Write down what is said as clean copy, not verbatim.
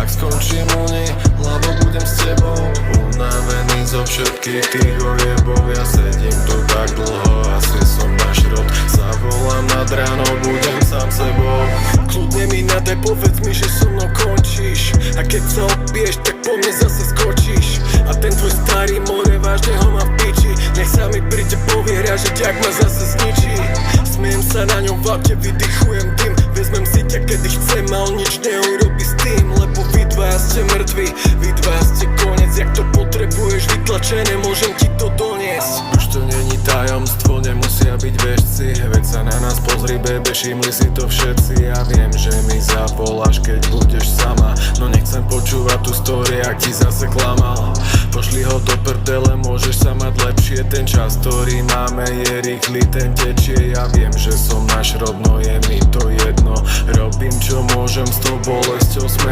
ak skončím u nej, lebo budem s tebou. Unavený zo všetkých tých ojebov, ja sedím tu tak dlho, asi som náš rod. Zavolám nad ránou, budem sám sebou. Kľudne mi nadaj, povedz mi, že so mnou končíš. A keď sa opiješ, tak po mne zase skočíš. A ten tvoj starý more, vážne ho mám v piči. Nech sa mi príde povieria, že ťak ma zase zničí. Smiem sa na ňom v aute, vydychujem dym. Vezmem si ťa, kedy chcem, a on nič neurobí s tým. Lebo vy dvaja ste mŕtvi, vy dvaja ste konec. Jak to potrebuješ vytlačené, môžem ti to doniesť. Už to není tajomstvo, nemusia byť vežci. Veď sa na nás pozri, bebe, všimli si to všetci. Ja viem, že mi zavoláš, keď budeš sama. No nechcem počúvať tú story, ak ti zase klamal. Pošli ho do prdele, môžeš sa mať lepšie. Ten čas, ktorý máme, je rýchly, ten tečie. Ja viem, že som náš rod, no je mi to jedno. Robím čo môžem s tou bolesťou,